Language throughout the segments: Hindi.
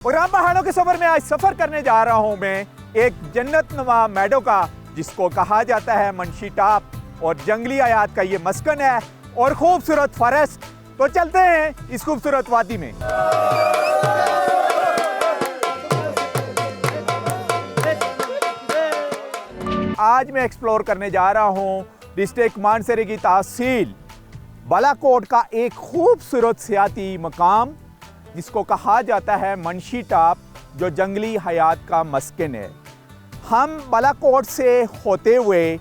प्रोग्राम पहाड़ों के सफर में आज सफर करने जा रहा हूं मैं एक जन्नत नुमा मेडो का, जिसको कहा जाता है मंशी टॉप, और जंगली हयात का ये मस्कन है और खूबसूरत फॉरेस्ट। तो चलते हैं इस खूबसूरत वादी में। आज मैं एक्सप्लोर करने जा रहा हूं डिस्ट्रिक्ट मानसरी की तहसील बालाकोट का एक खूबसूरत सियाती मकाम, जिसको कहा जाता है मंशी टॉप, जो जंगली हयात का मस्कन है। हम बालाकोट से होते हुए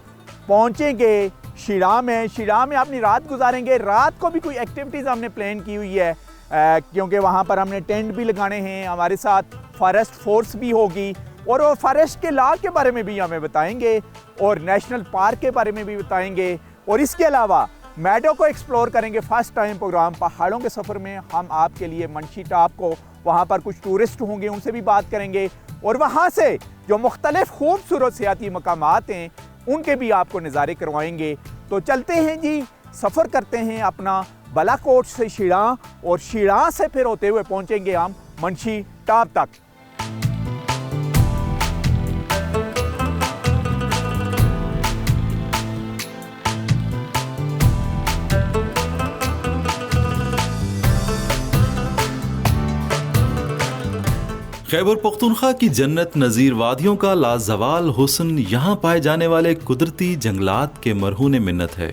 पहुंचेंगे शिड़ा में। शिड़ा में अपनी रात गुजारेंगे। रात को भी कोई एक्टिविटीज़ हमने प्लान की हुई है, क्योंकि वहाँ पर हमने टेंट भी लगाने हैं। हमारे साथ फॉरेस्ट फोर्स भी होगी और वो फॉरेस्ट के लॉ के बारे में भी हमें बताएंगे और नेशनल पार्क के बारे में भी बताएंगे। और इसके अलावा मेडो को एक्सप्लोर करेंगे। फर्स्ट टाइम प्रोग्राम पहाड़ों के सफ़र में हम आपके लिए मंशी टॉप को, वहाँ पर कुछ टूरिस्ट होंगे, उनसे भी बात करेंगे और वहाँ से जो मुख्तलिफ खूबसूरत सियाती मकामात हैं उनके भी आपको नज़ारे करवाएंगे। तो चलते हैं जी, सफ़र करते हैं अपना बालाकोट से शिड़ा, और शिड़ा से फिर होते हुए पहुँचेंगे हम मंशी टॉप तक। खैबर पख्तूनख्वा की जन्नत नज़ीर वादियों का लाजवाल हुस्न यहाँ पाए जाने वाले कुदरती जंगलात के मरहून मिन्नत है।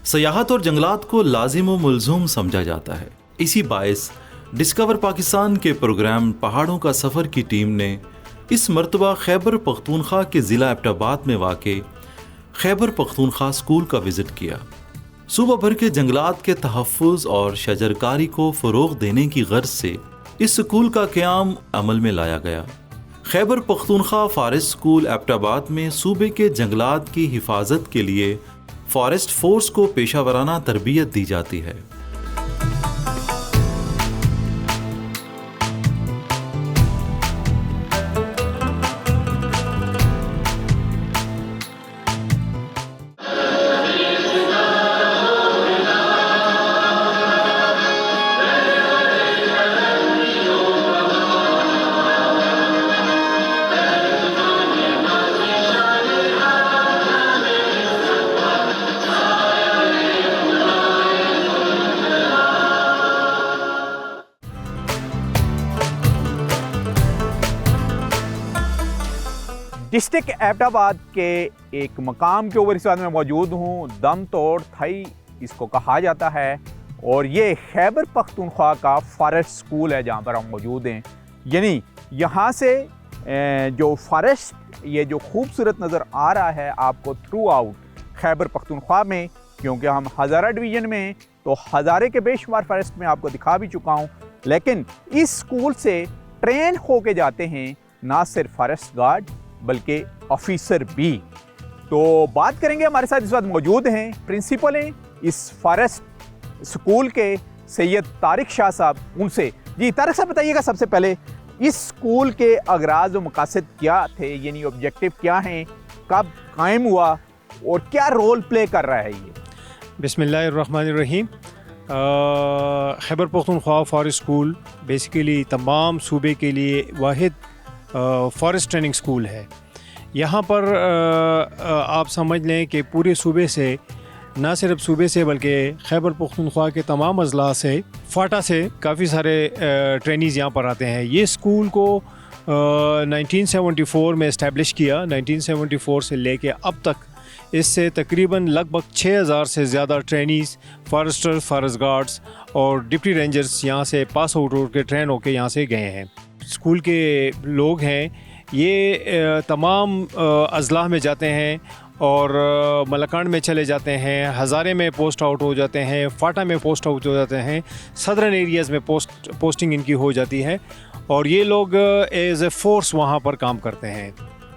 सयाहत और जंगलात को लाजिम व मुलज़ुम समझा जाता है। इसी बायस डिस्कवर पाकिस्तान के प्रोग्राम पहाड़ों का सफ़र की टीम ने इस मरतबा खैबर पख्तूनख्वा के ज़िला एबटाबाद में वाक़े खैबर पख्तूनख्वा स्कूल का विज़िट किया। सूबा भर के जंगलात के तहफ़्फ़ुज़ और शजरकारी को फ़रोग़ देने की गर्ज से इस स्कूल का क़याम अमल में लाया गया। खैबर पख्तूनख्वा फॉरेस्ट स्कूल एबटाबाद में सूबे के जंगलात की हिफाजत के लिए फॉरेस्ट फोर्स को पेशावराना तरबियत दी जाती है। डिस्ट्रिक्ट एबटाबाद के एक मकाम के ऊपर इस वक्त मैं मौजूद हूँ। दम तोड़ थई इसको कहा जाता है, और ये खैबर पख्तूनख्वा का फॉरेस्ट स्कूल है जहाँ पर हम मौजूद हैं। यानी यहाँ से जो फॉरेस्ट ये जो खूबसूरत नज़र आ रहा है आपको थ्रू आउट खैबर पख्तूनख्वा में, क्योंकि हम हज़ारा डिवीज़न में, तो हज़ारे के बेशुमार फॉरेस्ट में आपको दिखा भी चुका हूँ। लेकिन इस स्कूल से ट्रेन होके जाते हैं ना सिर्फ फॉरेस्ट गार्ड बल्कि ऑफिसर भी। तो बात करेंगे, हमारे साथ इस वक्त मौजूद हैं प्रिंसिपल हैं इस फॉरेस्ट स्कूल के, सैयद तारिक शाह साहब। उनसे जी तारिक साहब बताइएगा, सबसे पहले इस स्कूल के अगराज व मकासद क्या थे, यानी ऑब्जेक्टिव क्या हैं, कब कायम हुआ और क्या रोल प्ले कर रहा है ये? बिस्मिल्लाहिर्रहमानिर्रहीम। Khyber Pakhtunkhwa forest school basically तमाम सूबे के लिए वाहिद फॉरेस्ट ट्रेनिंग स्कूल है। यहाँ पर आप समझ लें कि पूरे सूबे से, ना सिर्फ सूबे से बल्कि खैबर पख्तूनख्वा के तमाम अजला से, फाटा से काफ़ी सारे ट्रेनीज़ यहाँ पर आते हैं। ये स्कूल को 1974 में इस्टेब्लिश किया। 1974 से लेके अब तक इससे तकरीबन लगभग 6000 से ज़्यादा ट्रेनीज़, फॉरेस्टर, फॉरेस्ट गार्ड्स और डिप्टी रेंजर्स यहाँ से पास आउट होकर ट्रेन होकर यहाँ से गए हैं। स्कूल के लोग हैं ये तमाम अजला में जाते हैं और मलकान में चले जाते हैं, हज़ारे में पोस्ट आउट हो जाते हैं, फाटा में पोस्ट आउट हो जाते हैं, सदर्न एरियाज़ में पोस्टिंग इनकी हो जाती है और ये लोग एज ए फोर्स वहाँ पर काम करते हैं।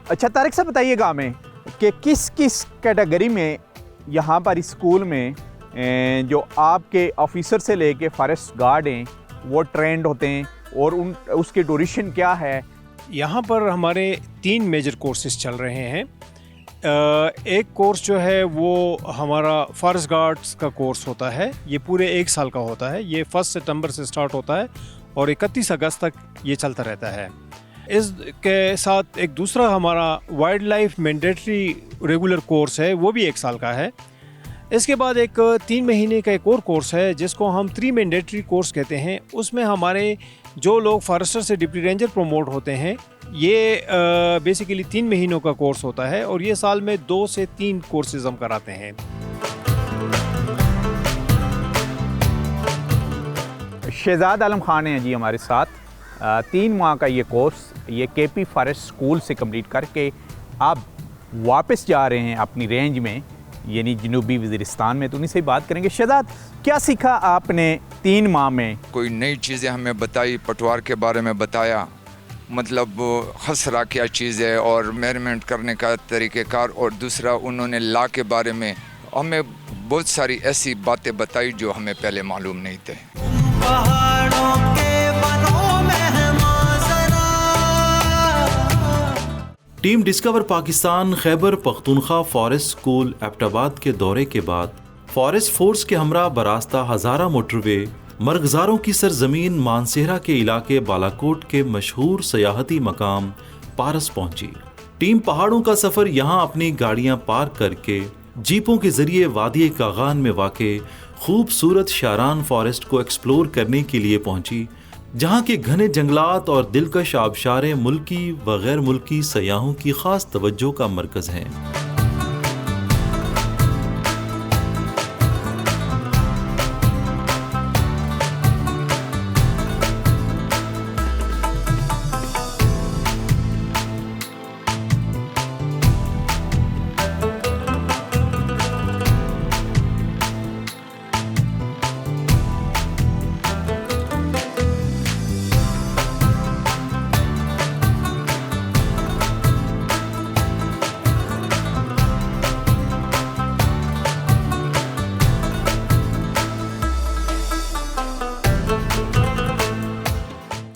अच्छा तारिक साहब बताइएगा हमें कि किस किस कैटेगरी में यहाँ पर स्कूल में जो आपके ऑफिसर से लेके फॉरेस्ट गार्ड हैं वो ट्रेंड होते हैं, और उसकी ड्यूरेशन क्या है? यहाँ पर हमारे 3 मेजर कोर्सेज चल रहे हैं। एक कोर्स जो है वो हमारा फॉरेस्ट गार्ड्स का कोर्स होता है, ये पूरे 1 साल का होता है। ये 1 सितंबर से स्टार्ट होता है और 31 अगस्त तक ये चलता रहता है। इसके साथ एक दूसरा हमारा wild life mandatory regular course है, वो भी 1 साल का है। इसके बाद एक 3 महीने का एक और कोर्स है जिसको हम 3 मैंडेटरी कोर्स कहते हैं। उसमें हमारे जो लोग फॉरेस्टर से डिप्टी रेंजर प्रमोट होते हैं, ये बेसिकली 3 महीनों का कोर्स होता है और ये साल में 2 से 3 कोर्सेज हम कराते हैं। शहजाद आलम खान हैं जी हमारे साथ। 3 माह का ये कोर्स ये केपी फॉरेस्ट स्कूल से कंप्लीट करके अब वापस जा रहे हैं अपनी रेंज में, यानी जनूबी वज़ीरिस्तान में। तो उन्हीं से बात करेंगे। शहजाद, क्या सीखा आपने 3 माह में? कोई नई चीज़ें हमें बताई, पटवार के बारे में बताया, मतलब खसरा क्या चीज़ है और मेजरमेंट करने का तरीक़ेकार, और दूसरा उन्होंने लॉ के बारे में हमें बहुत सारी ऐसी बातें बताई जो हमें पहले मालूम नहीं थे। Team discover Pakistan Khyber Pakhtunkhwa forest school Abbottabad के दौरे के बाद फॉरेस्ट फोर्स के हमरा बरास्ता हज़ारा मोटरवे मरगज़ारों की सरजमीन मानसेहरा के इलाके बालाकोट के मशहूर सयाहती मकाम पारस पहुंची। टीम पहाड़ों का सफ़र यहाँ अपनी गाड़ियाँ पार्क करके जीपों के जरिए वादी कागान में वाक़े खूबसूरत शारान फॉरेस्ट को एक्सप्लोर करने के लिए पहुंची, जहां के घने जंगलात और दिलकश आबशारें मुल्की व गैर मुल्की सयाहों की खास तवज्जो का मरकज़ हैं।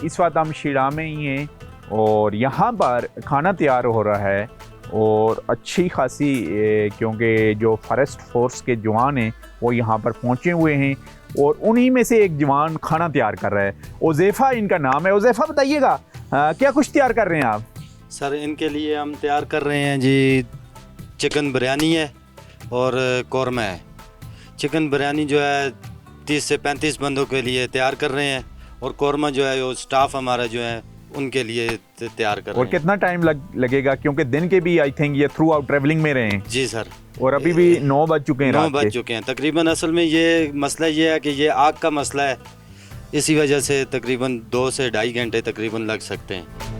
इस वक्त हम शिरा में ही हैं और यहाँ पर खाना तैयार हो रहा है और अच्छी खासी क्योंकि जो फॉरेस्ट फोर्स के जवान हैं वो यहाँ पर पहुँचे हुए हैं और उन्हीं में से एक जवान खाना तैयार कर रहा है। उज़ैफ़ा इनका नाम है। उज़ैफ़ा, बताइएगा क्या कुछ तैयार कर रहे हैं आप? सर, इनके लिए हम तैयार कर रहे हैं जी, चिकन बिरयानी है और कौरमा है। चिकन बिरयानी जो है 30 से 35 बंदों के लिए तैयार कर रहे हैं और कौरमा जो है वो स्टाफ हमारा जो है उनके लिए तैयार कर रहे हैं। और कितना टाइम लगेगा, क्योंकि दिन के भी आई थिंक ये थ्रू आउट ट्रैवलिंग में रहे हैं? जी सर। और अभी भी 9 बज चुके हैं, 9 बज चुके हैं तकरीबन। असल में ये मसला ये है कि ये आग का मसला है, इसी वजह से तकरीबन 2 से 2.5 घंटे तकरीबन लग सकते हैं।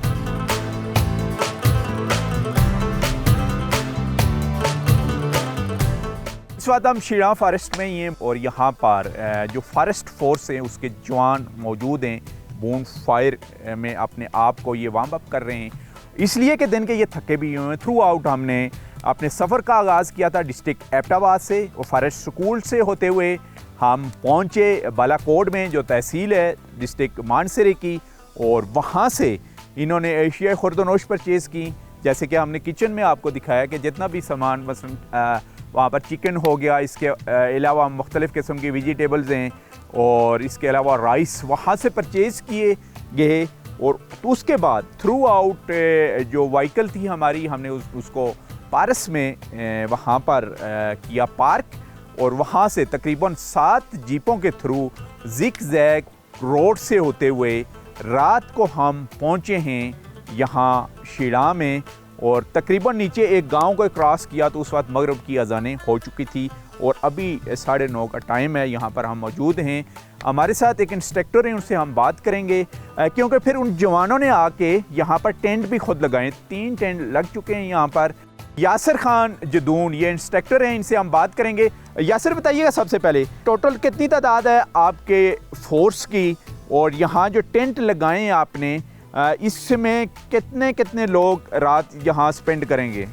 इस वक्त हम शिरा फॉरेस्ट में ही हैं और यहाँ पर जो फॉरेस्ट फोर्स हैं उसके जवान मौजूद हैं, बून फायर में अपने आप को ये वार्म अप कर रहे हैं, इसलिए कि दिन के ये थके भी हुए हैं। थ्रू आउट हमने अपने सफ़र का आगाज़ किया था डिस्ट्रिक्ट एबटाबाद से और फॉरेस्ट स्कूल से होते हुए हम पहुँचे बालाकोट में जो तहसील है डिस्ट्रिक्ट मानसरे की, और वहाँ से इन्होंने एशिया खुर्दनोश परचेज़ की। जैसे कि हमने किचन में आपको दिखाया कि जितना भी सामान मसलन वहाँ पर चिकन हो गया, इसके अलावा मुख्तलिफ़ किस्म की वेजिटेबल्स हैं और इसके अलावा राइस वहाँ से परचेज़ किए गए। और तो उसके बाद थ्रू आउट जो व्हीकल थी हमारी, हमने उसको पारस में वहाँ पर किया पार्क और वहाँ से तकरीबन 7 जीपों के थ्रू ज़िग-ज़ैग रोड से होते हुए रात को हम पहुँचे हैं यहाँ शिरा में। और तकरीबन नीचे एक गांव को क्रॉस किया तो उस वक्त मगरिब की अज़ानें हो चुकी थी और अभी 9:30 का टाइम है। यहाँ पर हम मौजूद हैं, हमारे साथ एक इंस्ट्रक्टर हैं, उनसे हम बात करेंगे क्योंकि फिर उन जवानों ने आके यहाँ पर टेंट भी खुद लगाए। 3 टेंट लग चुके हैं यहाँ पर। यासिर खान जदून ये इंस्ट्रक्टर हैं, इनसे हम बात करेंगे। यासिर, बताइएगा सबसे पहले टोटल कितनी तादाद है आपके फोर्स की और यहाँ जो टेंट लगाए हैं आपने, इसमें कितने लोग रात यहाँ स्पेंड करेंगे?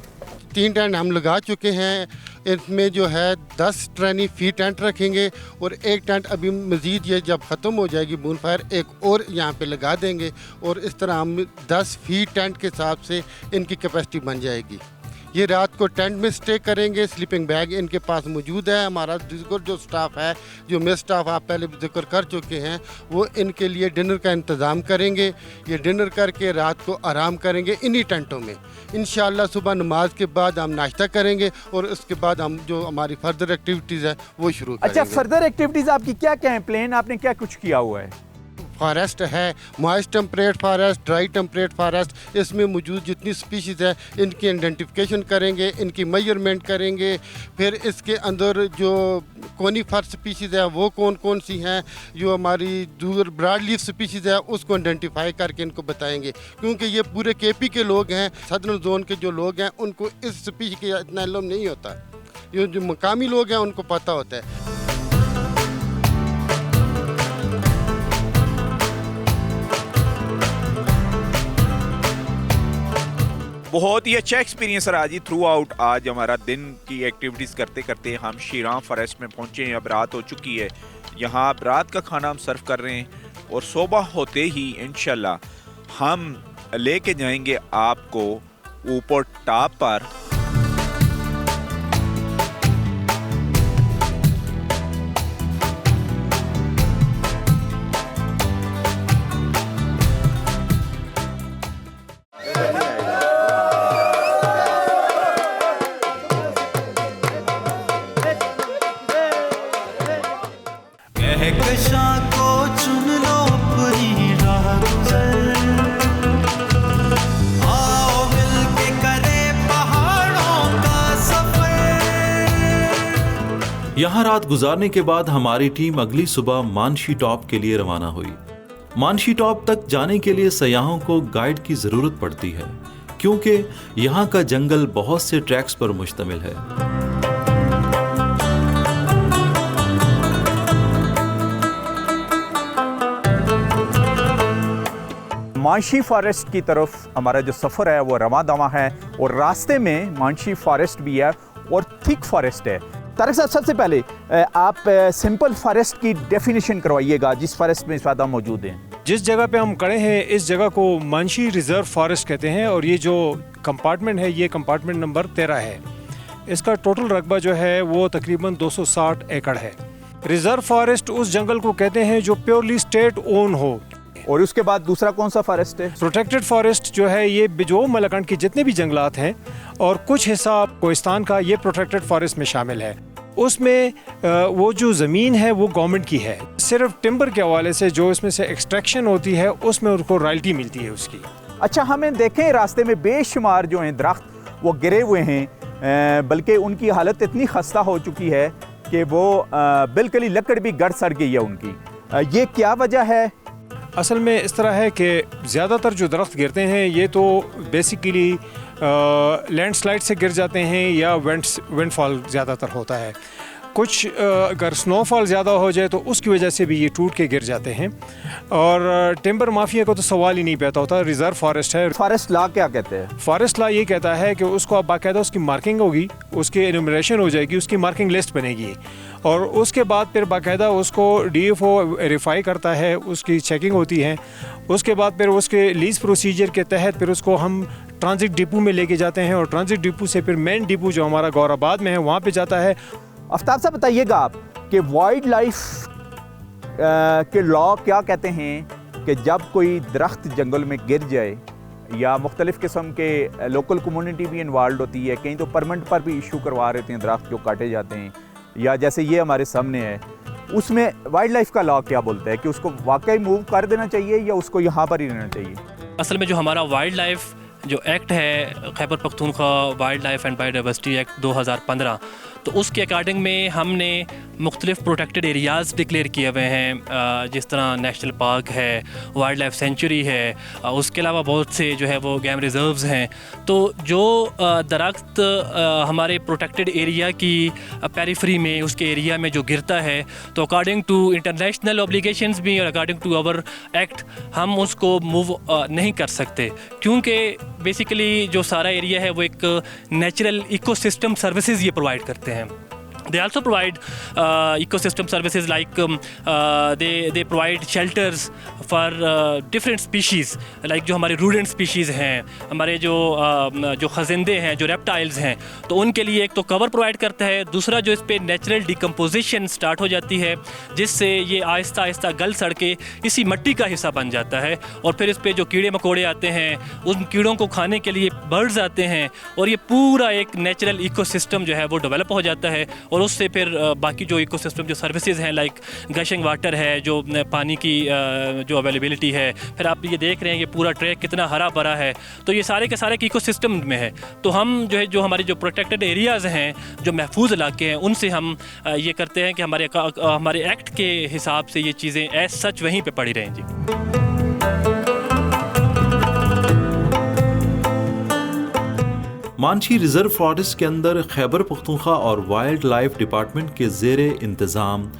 3 टेंट हम लगा चुके हैं। इसमें जो है 10 ट्रेनी फी टेंट रखेंगे और एक टेंट अभी मज़ीद ये जब ख़त्म हो जाएगी बून फायर एक और यहाँ पे लगा देंगे और इस तरह हम 10 फी टेंट के हिसाब से इनकी कैपेसिटी बन जाएगी। ये रात को टेंट में स्टे करेंगे। स्लीपिंग बैग इनके पास मौजूद है। हमारा जो स्टाफ है, जो मेस स्टाफ आप पहले जिक्र कर चुके हैं, वो इनके लिए डिनर का इंतज़ाम करेंगे। ये डिनर करके रात को आराम करेंगे इन्हीं टेंटों में। इंशाअल्लाह सुबह नमाज के बाद हम नाश्ता करेंगे और उसके बाद हम जो हमारी फर्दर एक्टिविटीज़ है वो शुरू करेंगे। अच्छा, फर्दर एक्टिविटीज़ आपकी क्या क्या हैं? प्लान आपने क्या कुछ किया हुआ है? फॉरेस्ट है, moist temperate forest, dry temperate forest. इसमें मौजूद जितनी स्पीशीज़ है इनकी आइडेंटिफिकेशन करेंगे, इनकी मेजरमेंट करेंगे। फिर इसके अंदर जो कोनीफर स्पीशीज़ है वो कौन कौन सी हैं, जो हमारी दूर ब्रॉड लीफ स्पीशीज़ है उसको आइडेंटिफाई करके इनको बताएंगे। क्योंकि ये पूरे केपी के लोग हैं, सदर्न जोन के जो लोग हैं, उनको इस स्पीशी का इतना इल्म नहीं होता। ये जो मकामी लोग हैं उनको पता होता है। बहुत ही अच्छा एक्सपीरियंस रहा जी थ्रू आउट। आज हमारा दिन की एक्टिविटीज़ करते करते हम शीरां फॉरेस्ट में पहुँचे हैं। अब रात हो चुकी है। यहाँ अब रात का खाना हम सर्व कर रहे हैं और सुबह होते ही इंशाल्लाह हम लेके जाएंगे आपको ऊपर टॉप पर। यहाँ रात गुजारने के बाद हमारी टीम अगली सुबह मानशी टॉप के लिए रवाना हुई। मानशी टॉप तक जाने के लिए सयाहों को गाइड की जरूरत पड़ती है, क्योंकि यहाँ का जंगल बहुत से ट्रैक्स पर मुश्तमिल है। मानशी फॉरेस्ट की तरफ हमारा जो सफ़र है वो रवां दवा है और रास्ते में मानशी फॉरेस्ट भी है और थिक फॉरेस्ट है। तारिक साहब, सबसे पहले आप सिंपल फॉरेस्ट की डेफिनेशन करवाइएगा जिस फॉरेस्ट में इस वक्त हम मौजूद हैं। जिस जगह पे हम खड़े हैं इस जगह को मानशी रिजर्व फॉरेस्ट कहते हैं और ये जो कंपार्टमेंट है ये कंपार्टमेंट नंबर 13 है। इसका टोटल रकबा जो है वो तकरीबन 260 एकड़ है। रिजर्व फॉरेस्ट उस जंगल को कहते हैं जो प्योरली स्टेट ओन हो। और उसके बाद दूसरा कौन सा फॉरेस्ट है? प्रोटेक्टेड फॉरेस्ट जो है ये जो मलकंड के जितने भी जंगलात हैं और कुछ हिस्सा कोहिस्तान का ये प्रोटेक्टेड फॉरेस्ट में शामिल है। उसमें वो जो ज़मीन है वो गवर्नमेंट की है। सिर्फ टिम्बर के हवाले से जो इसमें से एक्सट्रैक्शन होती है उसमें उनको रॉयल्टी मिलती है उसकी। अच्छा, हमें देखें रास्ते में बेशुमार जो हैं दरख्त वो गिरे हुए हैं, बल्कि उनकी हालत इतनी खस्ता हो चुकी है कि वो बिल्कुल ही लकड़ भी गड़ सड़ गई है उनकी। ये क्या वजह है? असल में इस तरह है कि ज़्यादातर जो दरख्त गिरते हैं ये तो बेसिकली लैंडस्लाइड से गिर जाते हैं या विंडफॉल ज़्यादातर होता है। कुछ अगर स्नोफॉल ज़्यादा हो जाए तो उसकी वजह से भी ये टूट के गिर जाते हैं। और टिम्बर माफिया को तो सवाल ही नहीं पैदा होता। रिजर्व फॉरेस्ट है। फॉरेस्ट लॉ क्या कहते हैं? फॉरेस्ट लॉ ये कहता है कि उसको अब बाकायदा उसकी मार्किंग होगी, उसकी एनुमरेशन हो जाएगी, उसकी मार्किंग लिस्ट बनेगी और उसके बाद फिर बाकायदा उसको DFO वेरीफाई करता है, उसकी चेकिंग होती है। उसके बाद फिर उसके लीज प्रोसीजर के तहत फिर उसको हम ट्रांजिट डिपो में लेके जाते हैं और ट्रांजिट डिपो से फिर मेन डिपो जो हमारा गौराबाद में है वहाँ पे जाता है। आफ्ताब साहब, बताइएगा आप कि वाइल्ड लाइफ के लॉ क्या कहते हैं कि जब कोई दरख्त जंगल में गिर जाए या मुख्तलिफ़ किस्म के लोकल कम्युनिटी भी इन्वॉल्व होती है, कहीं तो परमिट पर भी इशू करवा रहे हैं दरख्त जो काटे जाते हैं, या जैसे ये हमारे सामने है, उसमें वाइल्ड लाइफ का लॉ क्या बोलता है कि उसको वाकई मूव कर देना चाहिए या उसको यहाँ पर ही रहना चाहिए? असल में जो हमारा वाइल्ड लाइफ जो एक्ट है, Khyber Pakhtunkhwa wild life and biodiversity act 2015, तो उसके अकॉर्डिंग में हमने मुख्तलिफ प्रोटेक्टेड एरियाज़ डिक्लेयर किए हुए हैं, जिस तरह नेशनल पार्क है, वाइल्ड लाइफ सेंचुरी है, उसके अलावा बहुत से जो है वो गेम रिजर्व्स हैं। तो जो दरख्त हमारे प्रोटेक्टेड एरिया की पेरिफेरी में उसके एरिया में जो गिरता है, तो अकॉर्डिंग टू इंटरनेशनल ऑब्लिगेशंस भी और अकॉर्डिंग टू आवर एक्ट हम उसको मूव नहीं कर सकते, क्योंकि बेसिकली जो सारा एरिया है वो एक नेचुरल इकोसिस्टम सर्विसेज ये प्रोवाइड करते हैं। They also provide ecosystem services like they provide shelters for different species, like जो हमारे रूडेंट स्पीशीज़ हैं, हमारे जो खजिंदे हैं, जो रेप्टाइल्स हैं, तो उनके लिए एक तो कवर प्रोवाइड करता है, दूसरा जो इस पे नेचुरल डिकम्पोजिशन स्टार्ट हो जाती है, जिससे ये आहिस्ता आहिस्ता गल सड़ के इसी मिट्टी का हिस्सा बन जाता है, और फिर इस पे जो कीड़े मकोड़े आते हैं, उन कीड़ों को खाने के लिए बर्ड्स आते हैं, और ये पूरा एक नेचुरल इकोसिस्टम जो है वो डेवलप हो जाता है। और उससे फिर बाकी जो इकोसिस्टम जो सर्विसेज हैं, लाइक गशिंग वाटर है, जो पानी की जो अवेलेबिलिटी है, फिर आप ये देख रहे हैं ये पूरा ट्रैक कितना हरा भरा है, तो ये सारे के सारे इकोसिस्टम में है। तो हम जो है जो हमारे जो प्रोटेक्टेड एरियाज़ हैं, जो महफूज इलाके हैं, उनसे हम ये करते हैं कि हमारे एक्ट के हिसाब से ये चीज़ें एज सच वहीं पे पड़ी रहें जी। मानशी रिजर्व फॉरेस्ट के अंदर खैबर पख्तूनख्वा और वाइल्ड लाइफ डिपार्टमेंट के ज़ेरे इंतज़ाम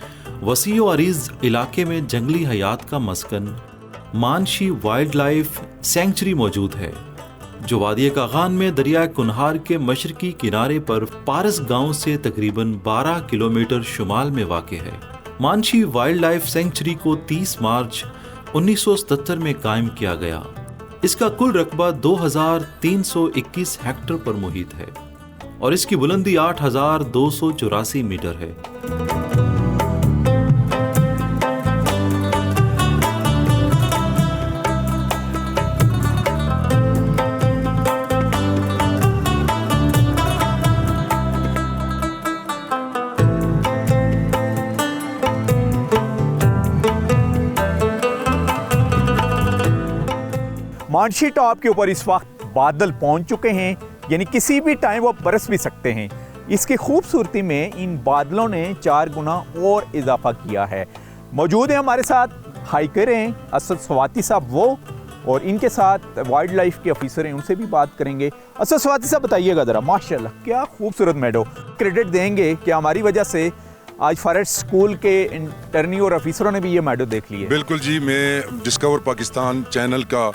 वसी व अरीज़ इलाके में जंगली हयात का मस्कन मानशी वाइल्ड लाइफ सेंचुरी मौजूद है, जो वादी कागान में दरिया कुनहार के मशरकी किनारे पर पारस गांव से तकरीबन 12 किलोमीटर शुमाल में वाक़ है। मानशी वाइल्ड लाइफ सेंचुरी को 30 मार्च 1977 में कायम किया गया। इसका कुल रकबा 2321 हेक्टर पर मुहित है और इसकी बुलंदी 8284 मीटर है। मानशी टॉप के ऊपर इस वक्त बादल पहुंच चुके हैं, यानी किसी भी टाइम वो बरस भी सकते हैं। इसकी खूबसूरती में इन बादलों ने 4 गुना और इजाफा किया है। मौजूद हैं हमारे साथ हाइकर हैं असद स्वाति साहब वो, और इनके साथ वाइल्ड लाइफ के ऑफिसर हैं, उनसे भी बात करेंगे। असद स्वाति साहब बताइएगा ज़रा, माशाल्लाह क्या खूबसूरत मेडो। क्रेडिट देंगे कि हमारी वजह से आज फॉरेस्ट स्कूल के इंटर्नी और ऑफिसरों ने भी ये मेडो देख ली है। बिल्कुल जी, मैं डिस्कवर पाकिस्तान चैनल का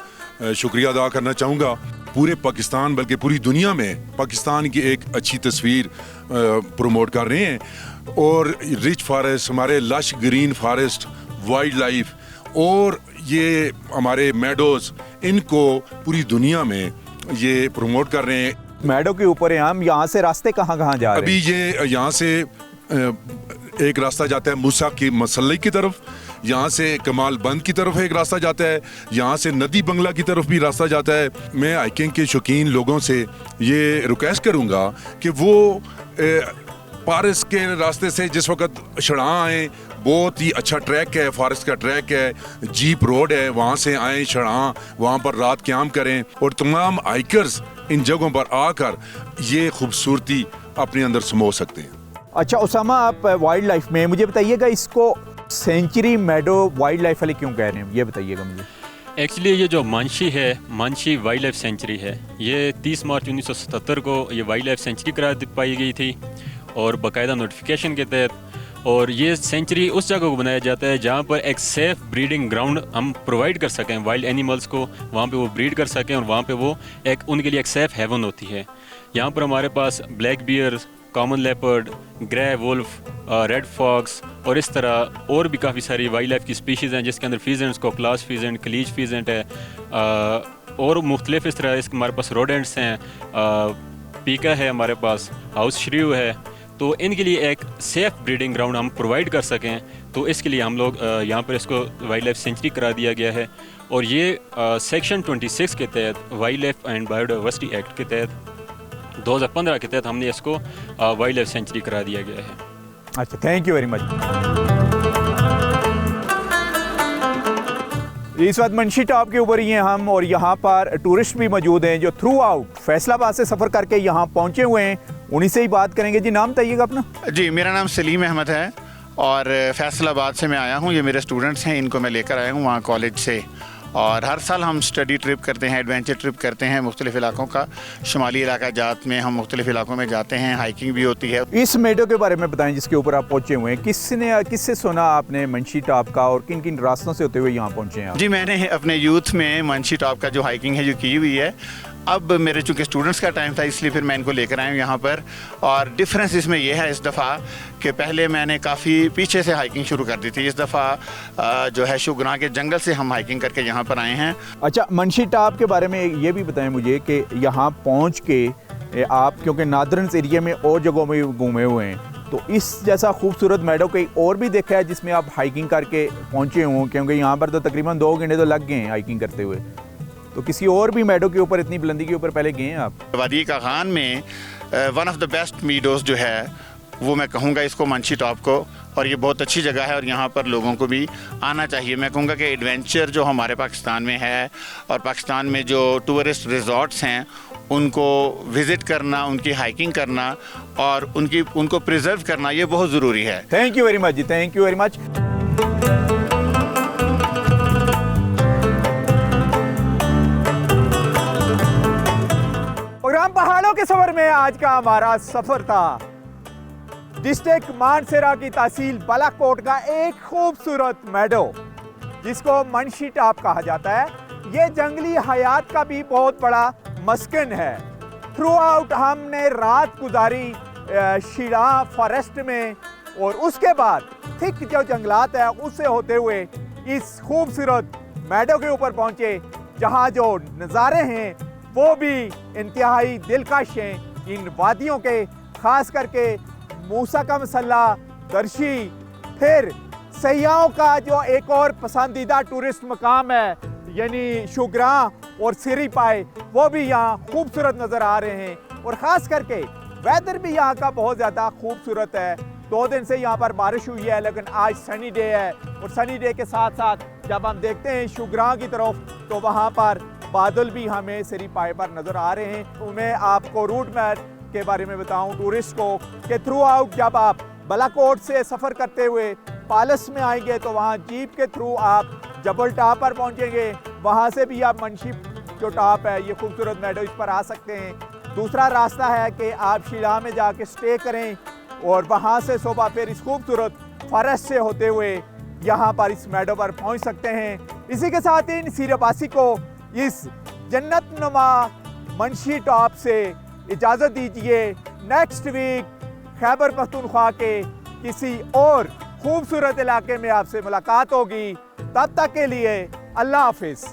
शुक्रिया अदा करना चाहूँगा। पूरे पाकिस्तान बल्कि पूरी दुनिया में पाकिस्तान की एक अच्छी तस्वीर प्रमोट कर रहे हैं, और रिच फॉरेस्ट, हमारे lush green forest, wild life और ये हमारे मेडोज, इनको पूरी दुनिया में ये प्रमोट कर रहे हैं। मेडो के ऊपर हैं हम, यहाँ से रास्ते कहाँ कहाँ जा रहे हैं? अभी ये यहाँ से एक रास्ता जाता है मूसा की मसल्ले की तरफ, यहाँ से कमाल बंद की तरफ एक रास्ता जाता है, यहाँ से नदी बंगला की तरफ भी रास्ता जाता है। मैं हाइकिंग के शौकीन लोगों से ये रिक्वेस्ट करूँगा कि वो पारस के रास्ते से जिस वक्त शड़ां आएँ, बहुत ही अच्छा ट्रैक है, फॉरेस्ट का ट्रैक है, जीप रोड है, वहाँ से आएँ शड़ां, वहाँ पर रात क़याम करें, और तमाम हाइकर्स इन जगहों पर आकर ये खूबसूरती अपने अंदर समो सकते हैं। अच्छा उसामा, आप वाइल्ड लाइफ में मुझे बताइएगा, इसको सेंचुरी मेडो वाइल्ड लाइफ वाले क्यों कह रहे हैं, ये बताइएगा मुझे। एक्चुअली ये जो मानशी है, मानशी वाइल्ड लाइफ सेंचुरी है, ये 30 मार्च 1977 को ये वाइल्ड लाइफ सेंचुरी करार पाई गई थी और बाकायदा नोटिफिकेशन के तहत। और ये सेंचुरी उस जगह को बनाया जाता है जहाँ पर एक सेफ़ ब्रीडिंग ग्राउंड हम प्रोवाइड कर सकें वाइल्ड एनिमल्स को, वहाँ पे वो ब्रीड कर सकें, और वहाँ पे वो एक उनके लिए एक सेफ़ हेवन होती है। यहाँ पर हमारे पास black bear, common leopard, grey wolf, red fox और इस तरह और भी काफ़ी सारी वाइल्ड लाइफ की स्पीशीज़ हैं, जिसके अंदर फीजेंट्स को क्लास फीजेंट, कलीज फीजेंट है, और मुख्तलिफ इस तरह इसके हमारे पास रोडेंट्स हैं, पीका है, हमारे पास हाउस श्रीव है। तो इनके लिए एक सेफ़ ब्रीडिंग ग्राउंड हम प्रोवाइड कर सकें, तो इसके लिए हम लोग यहाँ पर इसको वाइल्ड लाइफ सेंचुरी करा दिया गया है। और ये सेक्शन 26 के तहत wild life and biodiversity act के तहत 2015 के तहत हमने इसको वाइल्ड लाइफ सेंचुरी करा दिया गया है। अच्छा, थैंक यू वेरी मच। इस वक्त मानशी टॉप के ऊपर ही हैं हम, और यहाँ पर टूरिस्ट भी मौजूद हैं जो थ्रू आउट फैसलाबाद से सफ़र करके यहाँ पहुँचे हुए हैं। उन्हीं से ही बात करेंगे। जी, नाम बताइएगा अपना। जी, मेरा नाम सलीम अहमद है और फैसलाबाद से मैं आया हूँ। ये मेरे स्टूडेंट्स हैं, इनको मैं लेकर आया हूँ वहाँ कॉलेज से। और हर साल हम स्टडी ट्रिप करते हैं, एडवेंचर ट्रिप करते हैं मुख्तलिफ़ इलाकों का। शुमाली इलाका जात में हम मुख्तलिफ़ इलाकों में जाते हैं, हाइकिंग भी होती है। इस मेडो के बारे में बताएं जिसके ऊपर आप पहुँचे हुए हैं। किससे सुना आपने मानशी टॉप का, और किन किन रास्तों से होते हुए यहाँ पहुँचे हैं आप? जी, मैंने अपने यूथ में मानशी टॉप का जो हाइकिंग है जो की हुई है, अब मेरे चूँकि स्टूडेंट्स का टाइम था इसलिए फिर मैं इनको लेकर आया हूँ यहाँ पर। और डिफरेंस इसमें यह है इस दफ़ा कि पहले मैंने काफ़ी पीछे से हाइकिंग शुरू कर दी थी, इस दफ़ा जो है शुगरा के जंगल से हम हाइकिंग करके यहाँ पर आए हैं। अच्छा, मंशी टॉप के बारे में ये भी बताएं मुझे कि यहाँ पहुँच के आप, क्योंकि नादरन एरिया में और जगहों में घूमे हुए हैं, तो इस जैसा खूबसूरत मेडो कहीं और भी देखा है जिसमें आप हाइकिंग करके पहुँचे हों? क्योंकि यहाँ पर तो तकरीबन 2 घंटे तो लग गए हैं हाइकिंग करते हुए, तो किसी और भी मेडो के ऊपर, इतनी बुलंदी के ऊपर पहले गए हैं आप? वादी का खान में one of the best meadows जो है वो मैं कहूँगा इसको मंशी टॉप को, और ये बहुत अच्छी जगह है और यहाँ पर लोगों को भी आना चाहिए। मैं कहूँगा कि एडवेंचर जो हमारे पाकिस्तान में है और पाकिस्तान में जो टूरिस्ट रिजॉर्ट्स हैं उनको विज़िट करना, उनकी हाइकिंग करना और उनको प्रिजर्व करना, ये बहुत ज़रूरी है। Thank you very much ji, thank you very much. Program पहाड़ों के सफर में आज का हमारा सफर था डिस्ट्रिक्ट मानसरा की तहसील बालाकोट का एक खूबसूरत मेडो जिसको मंशी टॉप कहा जाता है। ये जंगली हयात का भी बहुत बड़ा मस्कन है। थ्रू आउट हमने रात गुजारी शिला फॉरेस्ट में और उसके बाद थिक जो जंगलात है उससे होते हुए इस खूबसूरत मेडो के ऊपर पहुंचे, जहां जो नज़ारे हैं वो भी इंतहाई दिलकश हैं। इन वादियों के खास करके मूसा का मसल्ला, दर्शी, फिर सयाहों का जो एक और पसंदीदा टूरिस्ट मकाम है यानी शुगरा और सिरी पाए, वो भी यहाँ खूबसूरत नज़र आ रहे हैं। और ख़ास करके वेदर भी यहाँ का बहुत ज़्यादा खूबसूरत है। 2 दिन से यहाँ पर बारिश हुई है लेकिन आज सनी डे है और सनी डे के साथ साथ जब हम देखते हैं शुगरा की तरफ तो वहाँ पर बादल भी हमें सिरी पाए पर नज़र आ रहे हैं। तो मैं आपको रूट मैप के बारे में बताऊं टूरिस्ट को कि थ्रू आउट जब आप बालाकोट से सफ़र करते हुए पालस में आएंगे तो वहाँ जीप के थ्रू आप जबल टॉप पर पहुँचेंगे। वहाँ से भी आप मंशी जो टॉप है, ये खूबसूरत मेडो, इस पर आ सकते हैं। दूसरा रास्ता है कि आप शिला में जाके स्टे करें और वहाँ से सुबह फिर इस खूबसूरत फॉरेस्ट से होते हुए यहाँ पर इस मेडो पर पहुँच सकते हैं। इसी के साथ ही नसीर अब्बासी को इस जन्नत नुमा मंशी टॉप से इजाज़त दीजिए। नेक्स्ट वीक खैबर पख्तूनख्वा के किसी और खूबसूरत इलाके में आपसे मुलाकात होगी। तब तक के लिए अल्लाह हाफिज़।